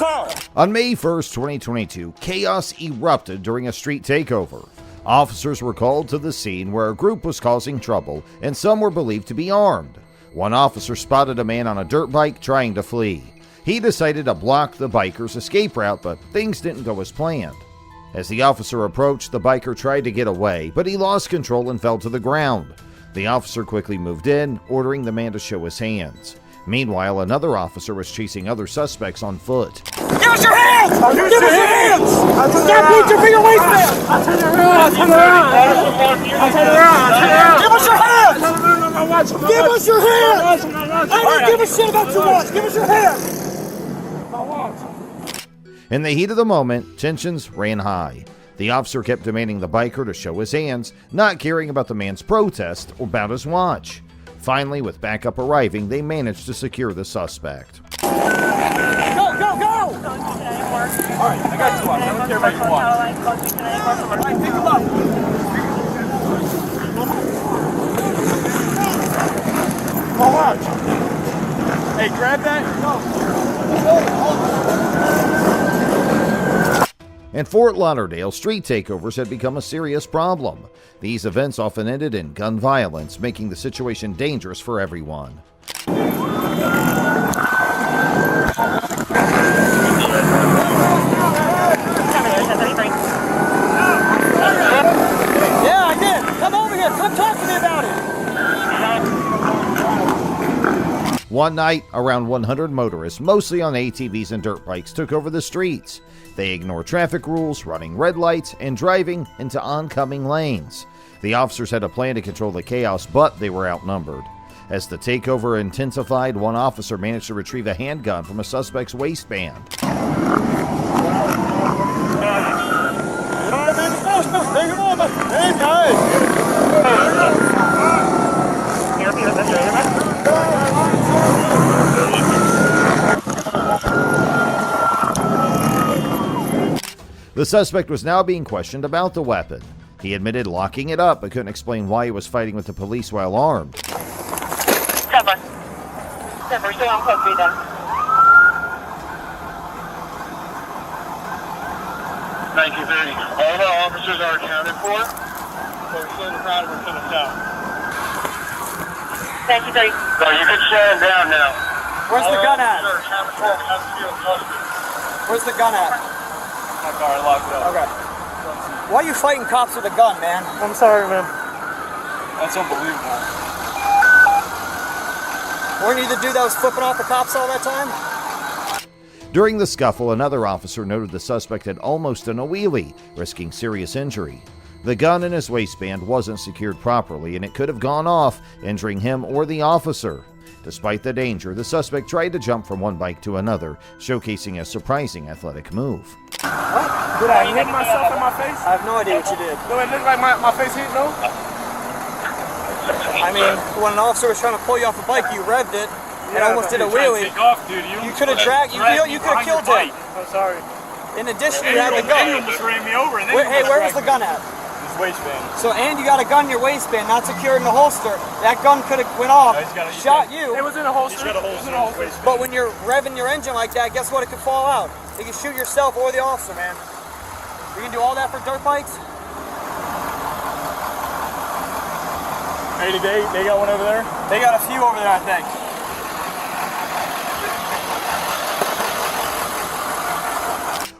car. On May 1st, 2022, chaos erupted during a street takeover. Officers were called to the scene where a group was causing trouble and some were believed to be armed. One officer spotted a man on a dirt bike trying to flee. He decided to block the biker's escape route, but things didn't go as planned. As the officer approached, the biker tried to get away, but he lost control and fell to the ground. The officer quickly moved in, ordering the man to show his hands. Meanwhile, another officer was chasing other suspects on foot. Give us your hands! Give us your hands! Stop reaching for your waistband! I'll turn around! Give us your hands! Give us your hands! I don't give a shit about your watch! Give us your hands! In the heat of the moment, tensions ran high. The officer kept demanding the biker to show his hands, not caring about the man's protest or about his watch. Finally, with backup arriving, they managed to secure the suspect. Go, go, go! Alright, I got your watch. I don't care about your watch. Alright, pick him up. My watch. Hey, grab that. In Fort Lauderdale, street takeovers had become a serious problem. These events often ended in gun violence, making the situation dangerous for everyone. Yeah, I did. Come over here. Come talk to me about it. One night, around 100 motorists, mostly on ATVs and dirt bikes, took over the streets. They ignored traffic rules, running red lights, and driving into oncoming lanes. The officers had a plan to control the chaos, but they were outnumbered. As the takeover intensified, one officer managed to retrieve a handgun from a suspect's waistband. The suspect was now being questioned about the weapon. He admitted locking it up, but couldn't explain why he was fighting with the police while armed. Cover. Cover, stay on code 3 then. 1930. All the officers are accounted for. We're still in the crowd, we're finished out. 1930. So you can stand down now. Where's the gun at? All officers are accounted for and have to feel custody. Where's the gun at? My car locked up. Okay. Why are you fighting cops with a gun, man? I'm sorry, man. That's unbelievable. Weren't you the dude that was flipping off the cops all that time? During the scuffle, another officer noted the suspect had almost done a wheelie, risking serious injury. The gun in his waistband wasn't secured properly, and it could have gone off, injuring him or the officer. Despite the danger, the suspect tried to jump from one bike to another, showcasing a surprising athletic move. What? Did I hit myself in my face? I have no idea what you did. Do it look like my face hit, no? I mean, when an officer was trying to pull you off a bike, you revved it and almost did a wheelie. Take off, dude. You could have dragged, you could have killed him. I'm sorry. In addition, you had the gun. You almost ran me over. And Hey, where was the gun at? His waistband. So, and you got a gun in your waistband, not secured in the holster. That gun could have went off, shot you. It was in a holster. It was in a holster. But when you're revving your engine like that, guess what? It could fall out. You can shoot yourself or the officer, man. You can do all that for dirt bikes? Hey, they got one over there? They got a few over there, I think.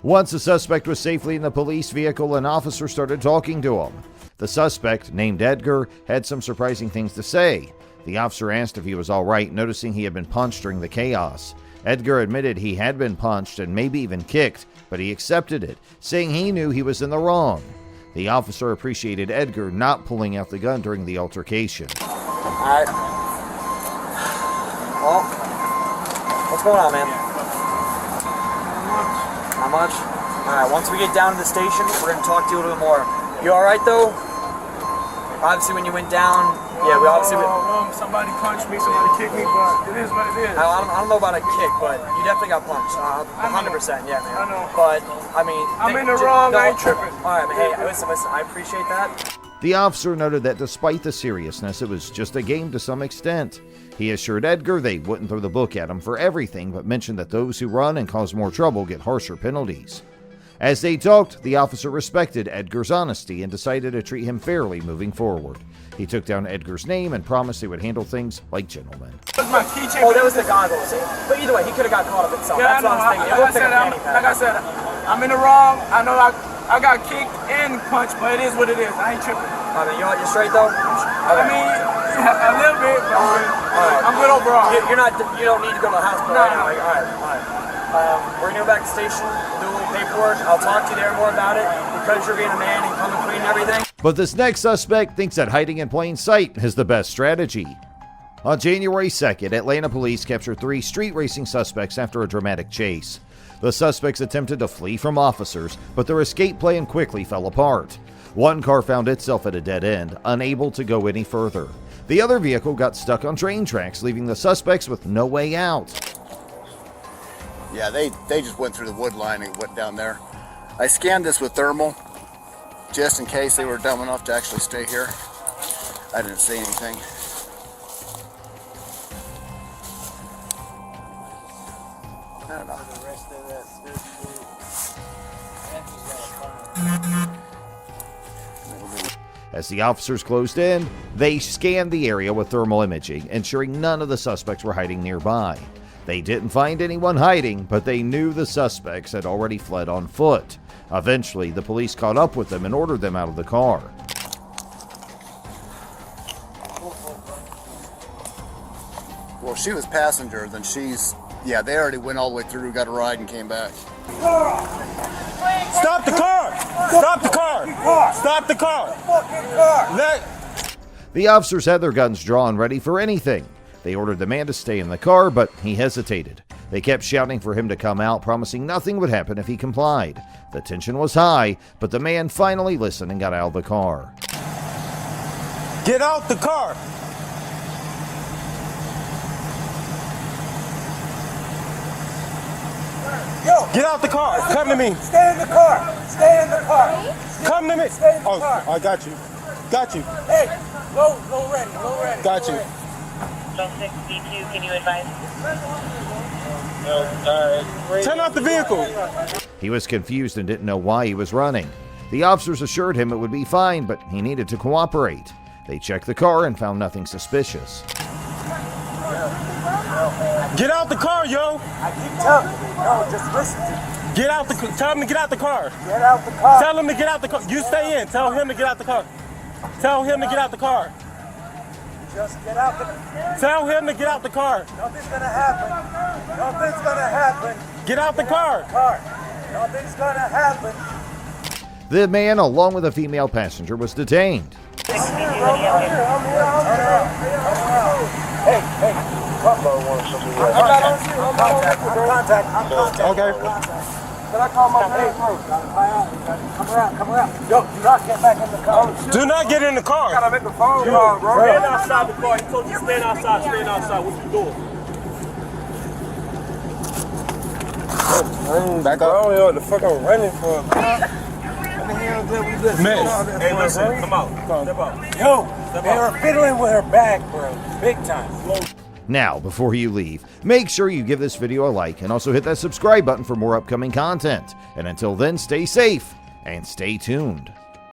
Once the suspect was safely in the police vehicle, an officer started talking to him. The suspect, named Edgar, had some surprising things to say. The officer asked if he was all right, noticing he had been punched during the chaos. Edgar admitted he had been punched and maybe even kicked, but he accepted it, saying he knew he was in the wrong. The officer appreciated Edgar not pulling out the gun during the altercation. Alright. Well, what's going on, man? Not much? Alright, once we get down to the station, we're going to talk to you a little more. You alright, though? Obviously, when you went down, yeah, we obviously... Somebody punched me, somebody kicked me, but it is what it is. I don't know about a kick, but you definitely got punched. 100%, yeah, man. I know. But, I mean... I'm in the wrong, I ain't tripping. Alright, man, hey, listen, I appreciate that. The officer noted that despite the seriousness, it was just a game to some extent. He assured Edgar they wouldn't throw the book at him for everything, but mentioned that those who run and cause more trouble get harsher penalties. As they talked, the officer respected Edgar's honesty and decided to treat him fairly moving forward. He took down Edgar's name and promised they would handle things like gentlemen. Oh, that was the goggles. But either way, he could have got caught up himself. Yeah, That's what I was thinking. like I said, I'm in the wrong. I know I got kicked and punched, but it is what it is. I ain't tripping. I mean, you're straight though? I mean, a little bit, but I'm good overall. You don't need to go to the hospital. No. Anyway. All right. We're gonna go back to the station, do a little paperwork. I'll talk to you there more about it because you're being a man and coming clean and everything. But this next suspect thinks that hiding in plain sight is the best strategy. On January 2nd, Atlanta police captured 3 street racing suspects after a dramatic chase. The suspects attempted to flee from officers, but their escape plan quickly fell apart. One car found itself at a dead end, unable to go any further. The other vehicle got stuck on train tracks, leaving the suspects with no way out. Yeah, they just went through the wood line and went down there. I scanned this with thermal, just in case they were dumb enough to actually stay here. I didn't see anything. I don't know. As the officers closed in, they scanned the area with thermal imaging, ensuring none of the suspects were hiding nearby. They didn't find anyone hiding, but they knew the suspects had already fled on foot. Eventually, the police caught up with them and ordered them out of the car. Well, she was passenger, then yeah, they already went all the way through, got a ride, and came back. Stop the car! Stop the car! Stop the car! The officers had their guns drawn, ready for anything. They ordered the man to stay in the car, but he hesitated. They kept shouting for him to come out, promising nothing would happen if he complied. The tension was high, but the man finally listened and got out of the car. Get out the car! Yo! Get out the car! Come to me! Stay in the car! Stay in the car! Come to me! Stay in the car! I got you. Got you. Hey! Low ready. Got you. 6B2, can you advise? Turn off the vehicle! He was confused and didn't know why he was running. The officers assured him it would be fine, but he needed to cooperate. They checked the car and found nothing suspicious. Get out the car, yo! I keep telling you. No, just listen to me. Get out the car. Tell him to get out the car. Get out the car. Tell him to get out the car. You stay in. Tell him to get out the car. Tell him to get out the car. Just get out the Tell him to get out the car. Nothing's gonna happen. Nothing's gonna happen. Get out the car. Nothing's gonna happen. The man, along with a female passenger, was detained. I'm here. Hey. I'm contact. Okay. But I call my name first. Come around. Yo, do not get back in the car. Do not get in the car. Gotta make a phone call, bro. Stand outside the car. He told you to stand outside. Stand outside. What you doing? Back up. I don't know what the fuck I'm running for. Man. Hey, listen. Come out. Step out. Yo, they were fiddling with her bag, bro. Big time. Now, before you leave, make sure you give this video a like and also hit that subscribe button for more upcoming content. And until then, stay safe and stay tuned.